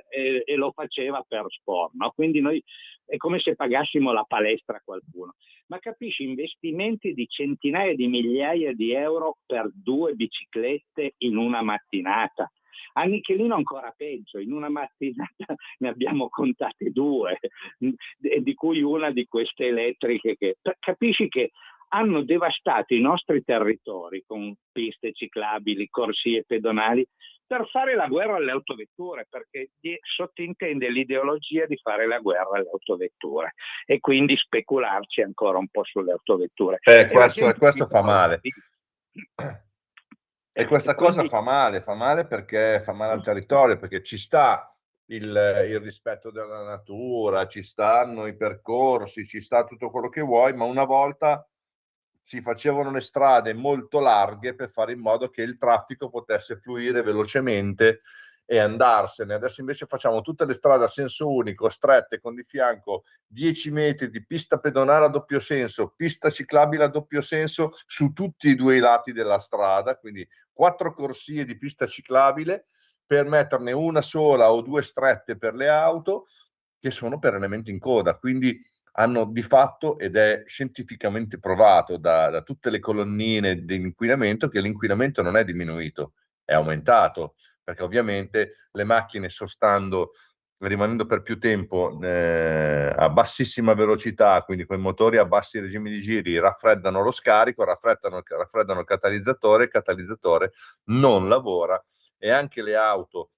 [SPEAKER 4] e lo faceva per sport, no? Quindi noi è come se pagassimo la palestra a qualcuno. Ma capisci, investimenti di centinaia di migliaia di euro per 2 biciclette in una mattinata. A Nichelino ancora peggio, in una mattinata ne abbiamo contate 2, di cui una di queste elettriche capisci che hanno devastato i nostri territori con piste ciclabili, corsie pedonali, per fare la guerra alle autovetture, perché sottintende l'ideologia di fare la guerra alle autovetture e quindi specularci ancora un po' sulle autovetture.
[SPEAKER 2] Questo fa male. E questa cosa fa male perché fa male al territorio, perché ci sta il rispetto della natura, ci stanno i percorsi, ci sta tutto quello che vuoi, ma una volta si facevano le strade molto larghe per fare in modo che il traffico potesse fluire velocemente e andarsene. Adesso invece facciamo tutte le strade a senso unico, strette, con di fianco 10 metri di pista pedonale a doppio senso, pista ciclabile a doppio senso su tutti e 2 i lati della strada, quindi 4 corsie di pista ciclabile per metterne una sola o 2 strette per le auto che sono perennemente in coda. Quindi hanno di fatto, ed è scientificamente provato da tutte le colonnine di inquinamento, che l'inquinamento non è diminuito, è aumentato, perché ovviamente le macchine rimanendo per più tempo a bassissima velocità, quindi con i motori a bassi regimi di giri, raffreddano lo scarico, raffreddano il catalizzatore non lavora, e anche le auto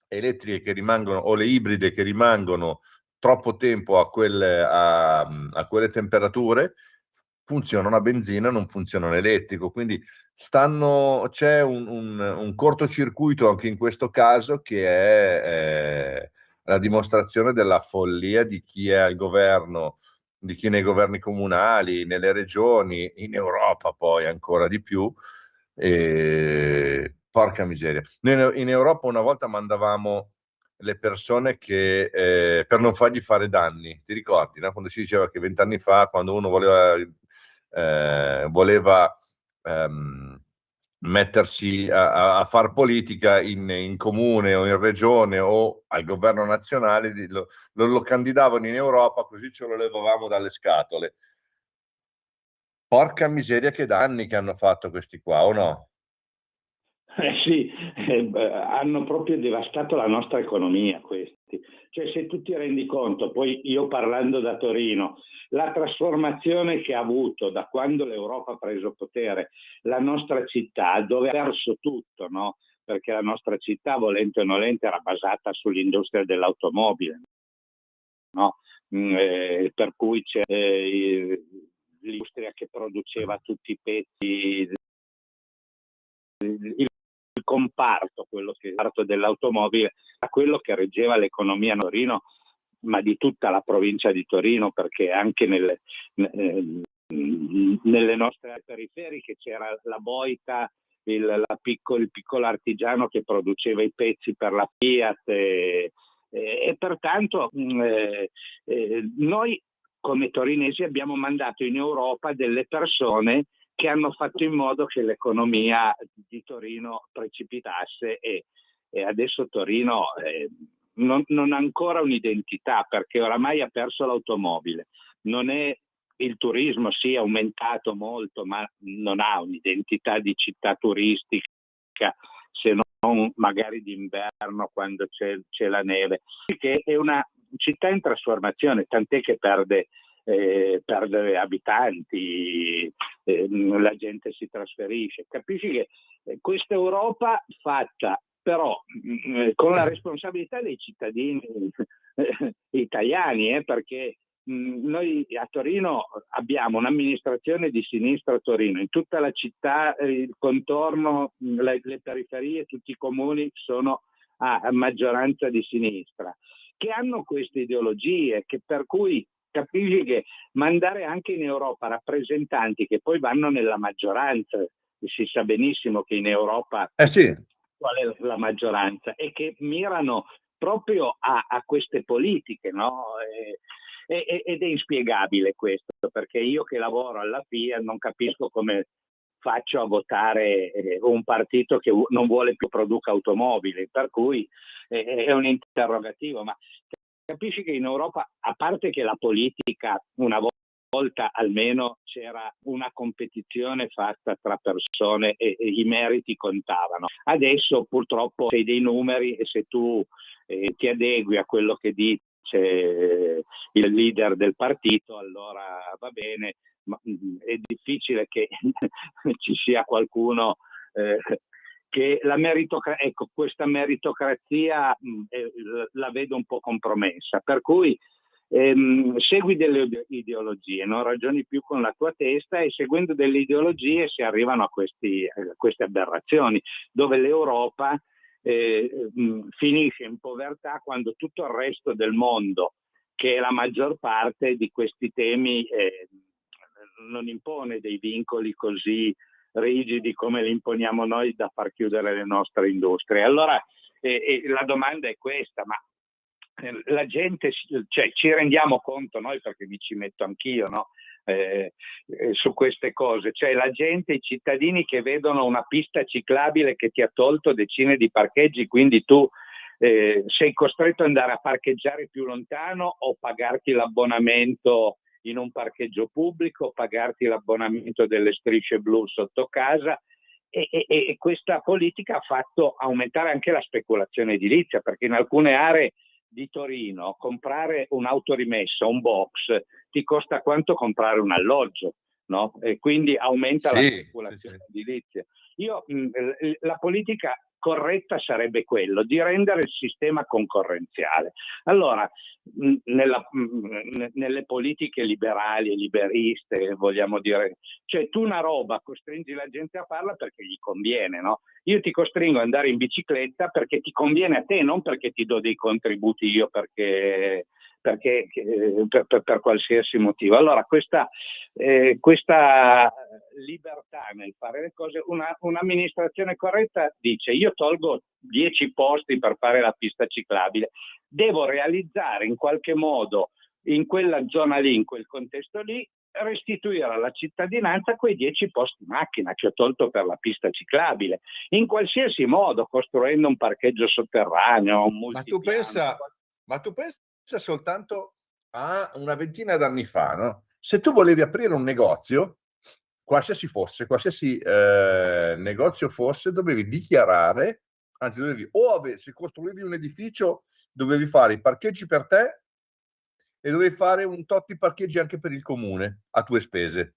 [SPEAKER 2] elettriche che rimangono, o le ibride che rimangono troppo tempo a quelle temperature, funzionano a benzina, non funzionano elettrico, quindi c'è un cortocircuito anche in questo caso, che è la dimostrazione della follia di chi è al governo, di chi nei governi comunali, nelle regioni, in Europa poi ancora di più. Porca miseria. Noi in Europa una volta mandavamo le persone che per non fargli fare danni, ti ricordi, no? Quando si diceva che 20 anni fa, quando uno voleva mettersi a far politica in comune o in regione o al governo nazionale, lo candidavano in Europa, così ce lo levavamo dalle scatole. Porca miseria, che danni che hanno fatto questi qua, o no?
[SPEAKER 4] Sì, hanno proprio devastato la nostra economia questi. Cioè, se tu ti rendi conto, poi io parlando da Torino, la trasformazione che ha avuto da quando l'Europa ha preso potere, la nostra città, dove ha perso tutto, no? Perché la nostra città, volente o nolente, era basata sull'industria dell'automobile, no? Per cui c'è l'industria che produceva tutti i pezzi, il comparto, dell'automobile, a quello che reggeva l'economia a Torino, ma di tutta la provincia di Torino, perché anche nelle nostre periferiche c'era la boita, il piccolo artigiano che produceva i pezzi per la Fiat, e pertanto noi come torinesi abbiamo mandato in Europa delle persone che hanno fatto in modo che l'economia di Torino precipitasse, e adesso Torino non ha ancora un'identità, perché oramai ha perso l'automobile. Il turismo sì, è aumentato molto, ma non ha un'identità di città turistica, se non magari d'inverno quando c'è la neve, che è una città in trasformazione, tant'è che perde abitanti, la gente si trasferisce. Capisci che questa Europa fatta però con la responsabilità dei cittadini italiani, perché noi a Torino abbiamo un'amministrazione di sinistra a Torino, in tutta la città, il contorno, le periferie, tutti i comuni sono a maggioranza di sinistra, che hanno queste ideologie, per cui capisci che mandare anche in Europa rappresentanti che poi vanno nella maggioranza, si sa benissimo che in Europa
[SPEAKER 2] Sì.
[SPEAKER 4] qual è la maggioranza, e che mirano proprio a queste politiche, no? ed è inspiegabile questo, perché io che lavoro alla Fiat non capisco come faccio a votare un partito che non vuole più produca automobili, per cui è un interrogativo. Ma capisci che in Europa, a parte che la politica una volta almeno c'era una competizione fatta tra persone e i meriti contavano, adesso purtroppo sei dei numeri e se tu ti adegui a quello che dice il leader del partito, allora va bene, ma è difficile che ci sia qualcuno che ecco, questa meritocrazia la vedo un po' compromessa, per cui segui delle ideologie, non ragioni più con la tua testa, e seguendo delle ideologie si arrivano a queste aberrazioni, dove l'Europa finisce in povertà quando tutto il resto del mondo, che è la maggior parte di questi temi, non impone dei vincoli così rigidi come li imponiamo noi da far chiudere le nostre industrie. Allora la domanda è questa, ma la gente, cioè, ci rendiamo conto noi, perché mi ci metto anch'io, no? Su queste cose, cioè la gente, i cittadini che vedono una pista ciclabile che ti ha tolto decine di parcheggi, quindi tu sei costretto ad andare a parcheggiare più lontano o pagarti l'abbonamento in un parcheggio pubblico, pagarti l'abbonamento delle strisce blu sotto casa, e questa politica ha fatto aumentare anche la speculazione edilizia, perché in alcune aree di Torino comprare un'autorimessa, un box, ti costa quanto comprare un alloggio, no? E quindi aumenta la speculazione edilizia. La politica corretta sarebbe quello di rendere il sistema concorrenziale. Allora, nelle politiche liberali e liberiste, vogliamo dire, cioè tu una roba costringi la gente a farla perché gli conviene, no? Io ti costringo ad andare in bicicletta perché ti conviene a te, non perché ti do dei contributi io per qualsiasi motivo. Allora questa libertà nel fare le cose, un'amministrazione corretta dice: io tolgo 10 posti per fare la pista ciclabile, devo realizzare in qualche modo in quella zona lì, in quel contesto lì, restituire alla cittadinanza quei 10 posti macchina che ho tolto per la pista ciclabile, in qualsiasi modo, costruendo un parcheggio sotterraneo, un multipiano.
[SPEAKER 2] Ma tu pensa soltanto a una ventina d'anni fa, no? Se tu volevi aprire un negozio, qualsiasi fosse, qualsiasi negozio fosse, dovevi dichiarare, anzi se costruivi un edificio, dovevi fare i parcheggi per te e dovevi fare un tot di parcheggi anche per il comune, a tue spese,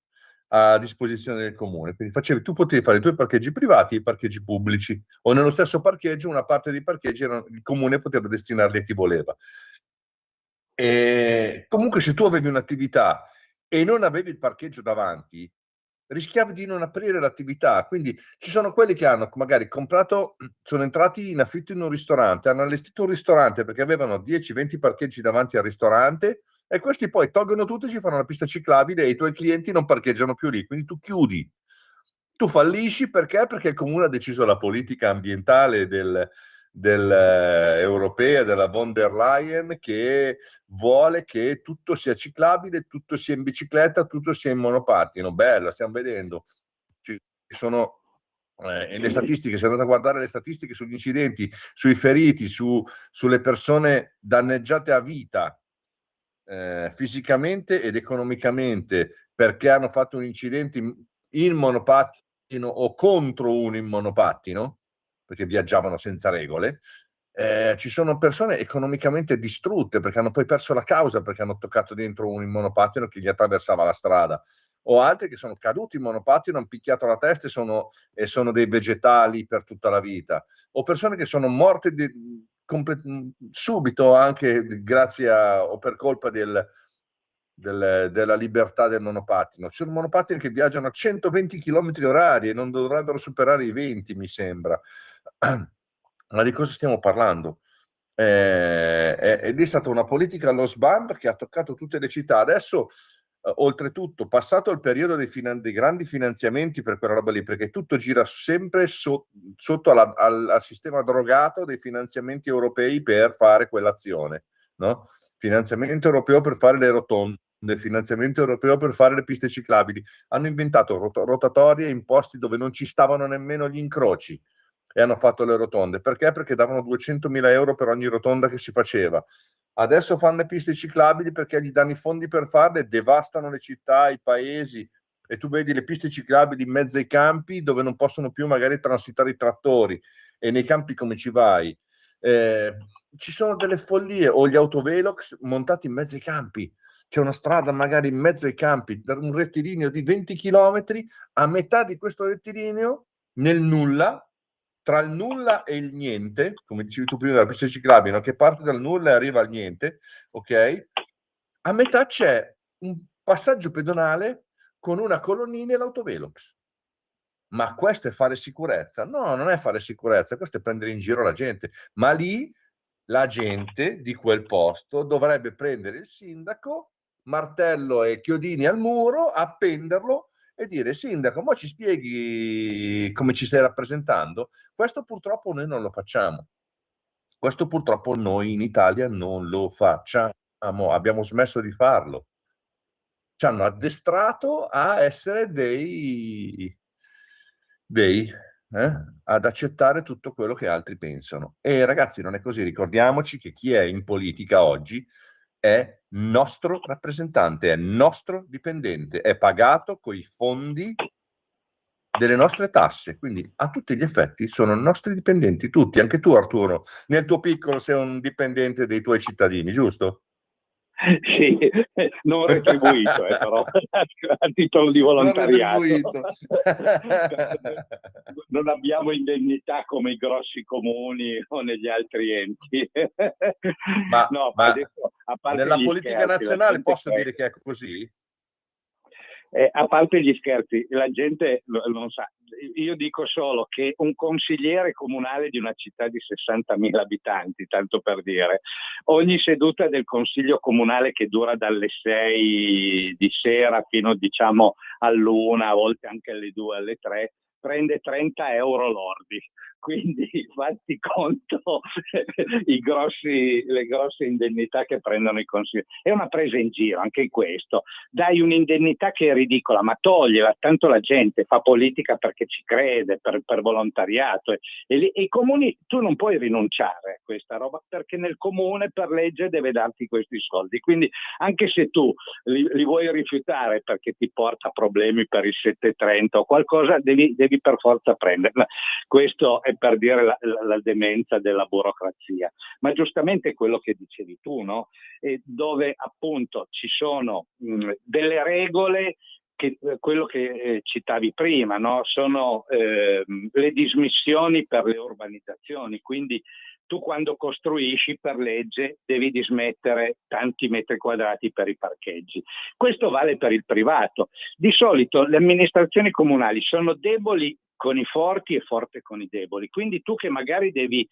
[SPEAKER 2] a disposizione del comune. Quindi tu potevi fare i tuoi parcheggi privati e i parcheggi pubblici, o nello stesso parcheggio una parte dei parcheggi il comune poteva destinarli a chi voleva. E comunque se tu avevi un'attività e non avevi il parcheggio davanti, rischiavi di non aprire l'attività. Quindi ci sono quelli che hanno magari sono entrati in affitto in un ristorante, hanno allestito un ristorante perché avevano 10-20 parcheggi davanti al ristorante, e questi poi tolgono tutto e ci fanno una pista ciclabile e i tuoi clienti non parcheggiano più lì, quindi tu chiudi. Tu fallisci perché il comune ha deciso la politica ambientale europea, della von der Leyen, che vuole che tutto sia ciclabile, tutto sia in bicicletta, tutto sia in monopattino. Bello, stiamo vedendo. Ci sono le statistiche, siamo andati a guardare le statistiche sugli incidenti, sui feriti, sulle persone danneggiate a vita, fisicamente ed economicamente, perché hanno fatto un incidente in monopattino o contro uno in monopattino, perché viaggiavano senza regole. Ci sono persone economicamente distrutte perché hanno poi perso la causa perché hanno toccato dentro uno in monopattino che gli attraversava la strada, o altri che sono caduti in monopattino, hanno picchiato la testa e sono dei vegetali per tutta la vita, o persone che sono morte subito anche grazie o per colpa della libertà del monopattino. Ci sono monopattini che viaggiano a 120 km/h e non dovrebbero superare i 20, mi sembra. Ma di cosa stiamo parlando? Ed è stata una politica allo sbando che ha toccato tutte le città. Adesso, oltretutto, passato il periodo dei grandi finanziamenti per quella roba lì, perché tutto gira sempre sotto al sistema drogato dei finanziamenti europei per fare quell'azione, no? finanziamento europeo per fare le rotonde, finanziamento europeo per fare le piste ciclabili. Hanno inventato rotatorie in posti dove non ci stavano nemmeno gli incroci e hanno fatto le rotonde. Perché? Perché davano 200.000 euro per ogni rotonda che si faceva. Adesso fanno le piste ciclabili perché gli danno i fondi per farle, devastano le città, i paesi, e tu vedi le piste ciclabili in mezzo ai campi dove non possono più magari transitare i trattori, e nei campi come ci vai? Ci sono delle follie, o gli autovelox montati in mezzo ai campi. C'è una strada magari in mezzo ai campi, un rettilineo di 20 chilometri, a metà di questo rettilineo, nel nulla, tra il nulla e il niente, come dicevi tu prima della pista ciclabile, no? Che parte dal nulla e arriva al niente, ok? A metà c'è un passaggio pedonale con una colonnina e l'autovelox. Ma questo è fare sicurezza? No, non è fare sicurezza, questo è prendere in giro la gente. Ma lì la gente di quel posto dovrebbe prendere il sindaco, martello e chiodini al muro, appenderlo e dire: sindaco, ma ci spieghi come ci stai rappresentando? Questo purtroppo noi non lo facciamo. Questo purtroppo noi in Italia non lo facciamo, abbiamo smesso di farlo. Ci hanno addestrato a essere ad accettare tutto quello che altri pensano. E ragazzi, non è così. Ricordiamoci che chi è in politica oggi è nostro rappresentante, è nostro dipendente, è pagato coi fondi delle nostre tasse, quindi a tutti gli effetti sono nostri dipendenti, tutti, anche tu Arturo, nel tuo piccolo sei un dipendente dei tuoi cittadini, giusto?
[SPEAKER 4] Sì, non retribuito, però a titolo di volontariato. Non abbiamo indennità come i grossi comuni o negli altri enti.
[SPEAKER 2] Ma,
[SPEAKER 4] no,
[SPEAKER 2] ma
[SPEAKER 4] adesso, a parte
[SPEAKER 2] nella
[SPEAKER 4] gli
[SPEAKER 2] politica
[SPEAKER 4] scherzi,
[SPEAKER 2] nazionale posso dire che è così?
[SPEAKER 4] A parte gli scherzi, la gente non sa. Io dico solo che un consigliere comunale di una città di 60.000 abitanti, tanto per dire, ogni seduta del consiglio comunale che dura dalle 6 di sera fino, diciamo, all'1, a volte anche alle 2, alle 3, prende 30 euro lordi. Quindi fatti conto le grosse indennità che prendono i consiglieri. È una presa in giro anche in questo. Dai un'indennità che è ridicola, ma togliela, tanto la gente fa politica perché ci crede, per volontariato. E i comuni, tu non puoi rinunciare a questa roba perché nel comune per legge deve darti questi soldi. Quindi anche se tu li vuoi rifiutare perché ti porta problemi per il 730 o qualcosa, devi per forza prenderla. Questo è per dire la demenza della burocrazia, ma giustamente quello che dicevi tu, no? Dove appunto ci sono delle regole, quello che citavi prima, no? Sono le dismissioni per le urbanizzazioni, quindi tu quando costruisci per legge devi dismettere tanti metri quadrati per i parcheggi. Questo vale per il privato. Di solito le amministrazioni comunali sono deboli con i forti e forte con i deboli. Quindi tu che magari devi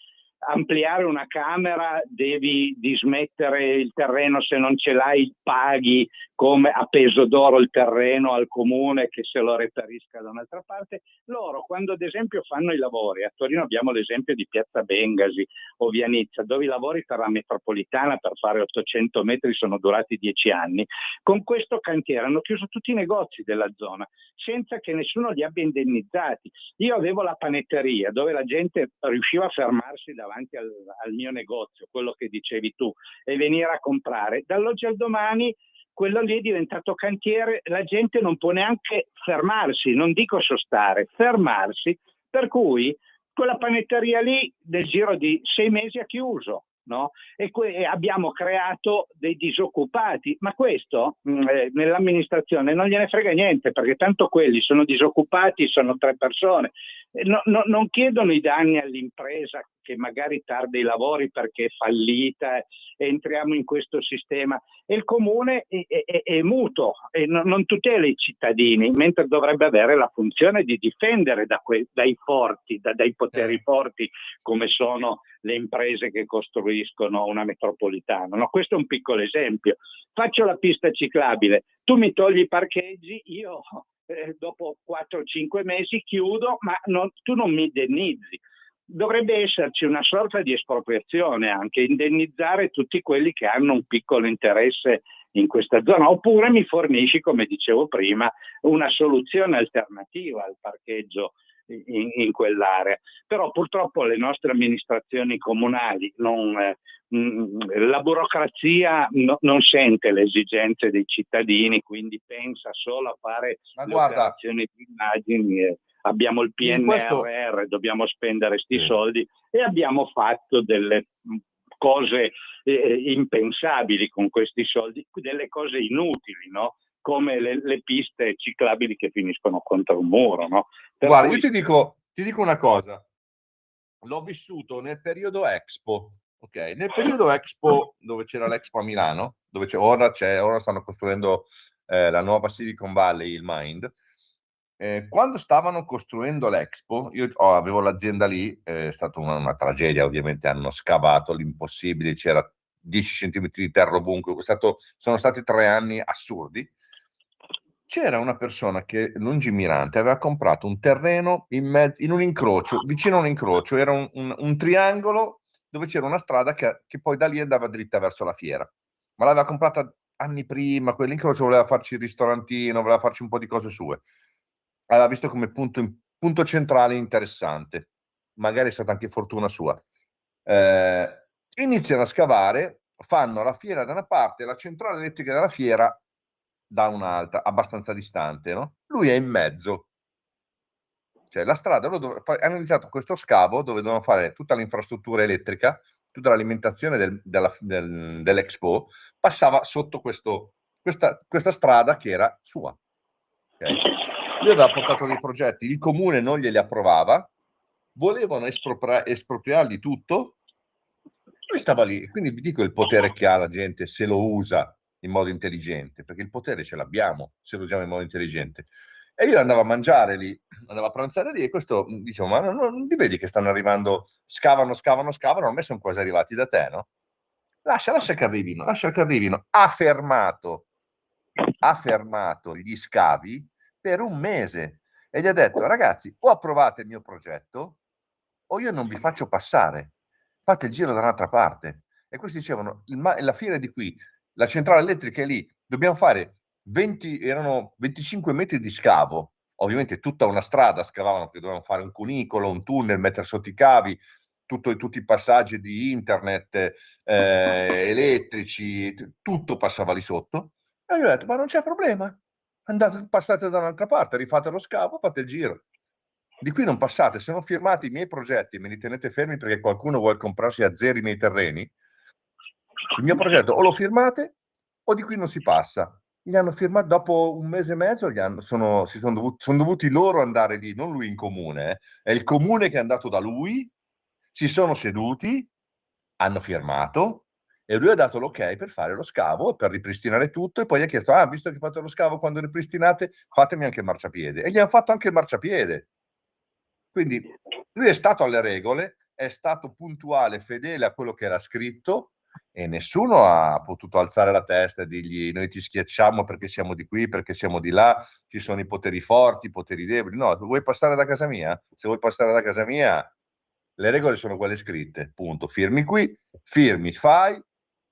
[SPEAKER 4] ampliare una camera, devi dismettere il terreno, se non ce l'hai paghi come a peso d'oro il terreno al comune che se lo reperisca da un'altra parte. Loro quando ad esempio fanno i lavori, a Torino abbiamo l'esempio di Piazza Bengasi o Via Nizza, dove i lavori per la metropolitana per fare 800 metri sono durati 10 anni. Con questo cantiere hanno chiuso tutti i negozi della zona senza che nessuno li abbia indennizzati. Io avevo la panetteria dove la gente riusciva a fermarsi davanti al mio negozio, quello che dicevi tu, e venire a comprare. Dall'oggi al domani quello lì è diventato cantiere, la gente non può neanche fermarsi, non dico sostare, fermarsi, per cui quella panetteria lì nel giro di 6 mesi ha chiuso. No? E abbiamo creato dei disoccupati, ma questo nell'amministrazione non gliene frega niente, perché tanto quelli sono disoccupati, sono 3 persone, non chiedono i danni all'impresa che magari tarda i lavori perché è fallita, entriamo in questo sistema e il comune è muto e non tutela i cittadini, mentre dovrebbe avere la funzione di difendere dai forti, dai poteri forti come sono le imprese che costruiscono una metropolitana. No? Questo è un piccolo esempio. Faccio la pista ciclabile, tu mi togli i parcheggi, io dopo 4 o 5 mesi chiudo, ma tu non mi indennizzi. dovrebbe esserci una sorta di espropriazione, anche indennizzare tutti quelli che hanno un piccolo interesse in questa zona, oppure mi fornisci, come dicevo prima, una soluzione alternativa al parcheggio in quell'area. Però purtroppo le nostre amministrazioni comunali la burocrazia non sente le esigenze dei cittadini, quindi pensa solo a fare le operazioni di immagini. Abbiamo il PNRR, dobbiamo spendere sti soldi, e abbiamo fatto delle cose impensabili con questi soldi, delle cose inutili, no? Come le piste ciclabili che finiscono contro un muro, no?
[SPEAKER 2] Guarda, io ti dico una cosa, l'ho vissuto nel periodo Expo, ok? Nel periodo Expo, dove c'era l'Expo a Milano, dove ora stanno costruendo la nuova Silicon Valley, il Mind. Quando stavano costruendo l'Expo, io avevo l'azienda lì, è stata una tragedia, ovviamente hanno scavato l'impossibile, c'era 10 centimetri di terra ovunque, sono stati 3 anni assurdi. C'era una persona che, lungimirante, aveva comprato un terreno in un incrocio, vicino a un incrocio, era un triangolo dove c'era una strada che poi da lì andava dritta verso la fiera, ma l'aveva comprata anni prima, quell'incrocio voleva farci il ristorantino, voleva farci un po' di cose sue, aveva visto come punto centrale interessante, magari è stata anche fortuna sua. Iniziano a scavare, fanno la fiera da una parte, la centrale elettrica della fiera da un'altra, abbastanza distante, no? Lui è in mezzo. Cioè la strada, hanno iniziato questo scavo dove dovevano fare tutta l'infrastruttura elettrica, tutta l'alimentazione dell'Expo, passava sotto questa strada che era sua. Okay? Lui aveva portato dei progetti, il comune non glieli approvava, volevano espropriargli tutto, lui stava lì. Quindi vi dico il potere che ha la gente se lo usa in modo intelligente, perché il potere ce l'abbiamo se lo usiamo in modo intelligente. E io andavo a mangiare lì, andavo a pranzare lì, e questo dicevo, ma non li vedi che stanno arrivando, scavano, a me sono quasi arrivati da te, no? Lascia che arrivino. Ha fermato gli scavi per un mese e gli ha detto, ragazzi, o approvate il mio progetto o io non vi faccio passare, fate il giro da un'altra parte. E questi dicevano, la fiera è di qui, la centrale elettrica è lì, dobbiamo fare 25 metri di scavo, ovviamente tutta una strada scavavano, perché dovevano fare un cunicolo, un tunnel, mettere sotto i cavi, tutti i passaggi di internet, elettrici, tutto passava lì sotto. E io ho detto, ma non c'è problema, passate da un'altra parte, rifate lo scavo, fate il giro. Di qui non passate, se non firmate i miei progetti, me li tenete fermi perché qualcuno vuole comprarsi a zero i miei terreni, il mio progetto o lo firmate o di qui non si passa. Gli hanno firmato dopo un mese e mezzo, sono dovuti loro andare lì, non lui in comune, è il comune che è andato da lui, si sono seduti, hanno firmato e lui ha dato l'ok per fare lo scavo, per ripristinare tutto, e poi gli ha chiesto, visto che fate lo scavo, quando ripristinate fatemi anche il marciapiede, e gli hanno fatto anche il marciapiede. Quindi lui è stato alle regole, è stato puntuale, fedele a quello che era scritto, e nessuno ha potuto alzare la testa e dirgli noi ti schiacciamo perché siamo di qui, perché siamo di là, ci sono i poteri forti, i poteri deboli. No, vuoi passare da casa mia? Se vuoi passare da casa mia, le regole sono quelle scritte, punto. Firmi qui, fai,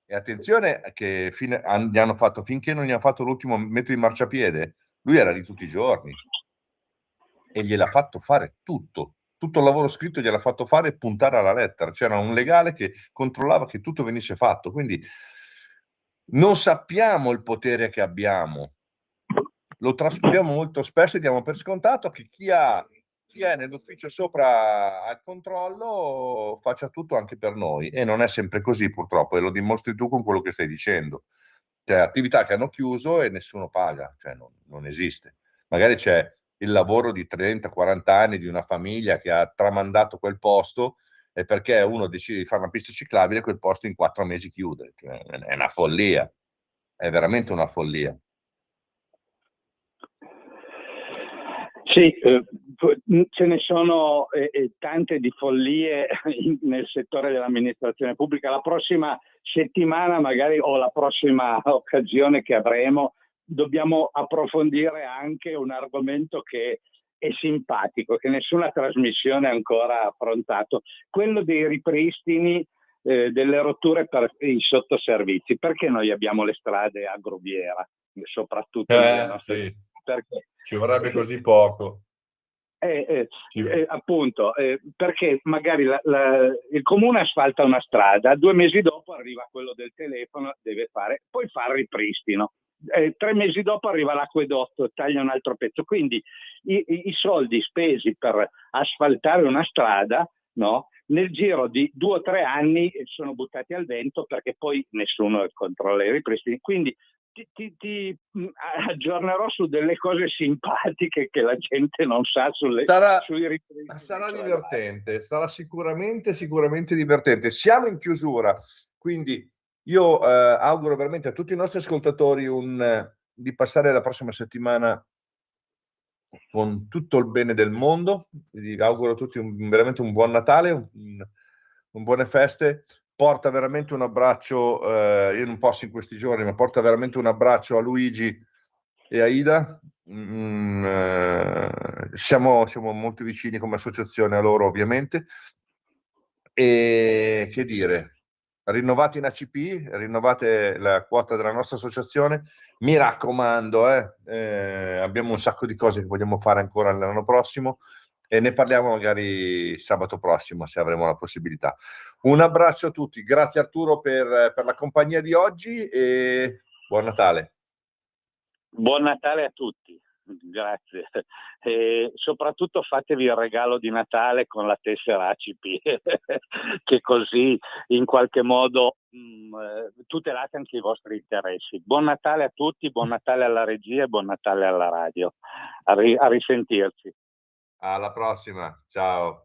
[SPEAKER 2] e attenzione che gli hanno fatto, finché non gli hanno fatto l'ultimo metro di marciapiede, lui era lì tutti i giorni e gliel'ha fatto fare tutto il lavoro scritto gliel'ha fatto fare e puntare alla lettera. C'era un legale che controllava che tutto venisse fatto, quindi non sappiamo il potere che abbiamo, lo trascuriamo molto spesso e diamo per scontato che chi è nell'ufficio sopra al controllo faccia tutto anche per noi, e non è sempre così purtroppo, e lo dimostri tu con quello che stai dicendo. Cioè attività che hanno chiuso e nessuno paga, cioè non esiste. Magari c'è il lavoro di 30-40 anni di una famiglia che ha tramandato quel posto, e perché uno decide di fare una pista ciclabile quel posto in 4 mesi chiude. Cioè, è una follia, è veramente una follia.
[SPEAKER 4] Sì, ce ne sono tante di follie nel settore dell'amministrazione pubblica. La prossima settimana magari, o la prossima occasione che avremo, dobbiamo approfondire anche un argomento che e simpatico che nessuna trasmissione ha ancora affrontato, quello dei ripristini delle rotture per i sottoservizi. Perché noi abbiamo le strade a groviera, soprattutto nelle nostre...
[SPEAKER 2] Sì.
[SPEAKER 4] Perché?
[SPEAKER 2] Ci vorrebbe così poco.
[SPEAKER 4] Appunto, perché magari il comune asfalta una strada, 2 mesi dopo arriva quello del telefono, poi fa il ripristino. 3 mesi dopo arriva l'acquedotto, taglia un altro pezzo. Quindi i soldi spesi per asfaltare una strada, no, nel giro di 2 o 3 anni sono buttati al vento, perché poi nessuno controlla i ripristini. Quindi ti aggiornerò su delle cose simpatiche che la gente non sa sui ripristini.
[SPEAKER 2] Sarà divertente, sarà sicuramente divertente. Siamo in chiusura, quindi io auguro veramente a tutti i nostri ascoltatori di passare la prossima settimana con tutto il bene del mondo. Vi auguro a tutti veramente un buon Natale, un buone feste. Porta veramente un abbraccio, io non posso in questi giorni, ma porta veramente un abbraccio a Luigi e a Ida. Siamo molto vicini come associazione a loro, ovviamente. E che dire, rinnovate in ACP, rinnovate la quota della nostra associazione, mi raccomando, abbiamo un sacco di cose che vogliamo fare ancora l'anno prossimo e ne parliamo magari sabato prossimo, se avremo la possibilità. Un abbraccio a tutti, grazie Arturo per la compagnia di oggi e buon Natale.
[SPEAKER 4] Buon Natale a tutti, grazie. E soprattutto fatevi il regalo di Natale con la tessera ACP, che così in qualche modo tutelate anche i vostri interessi. Buon Natale a tutti, buon Natale alla regia e buon Natale alla radio. A risentirci.
[SPEAKER 2] Alla prossima, ciao.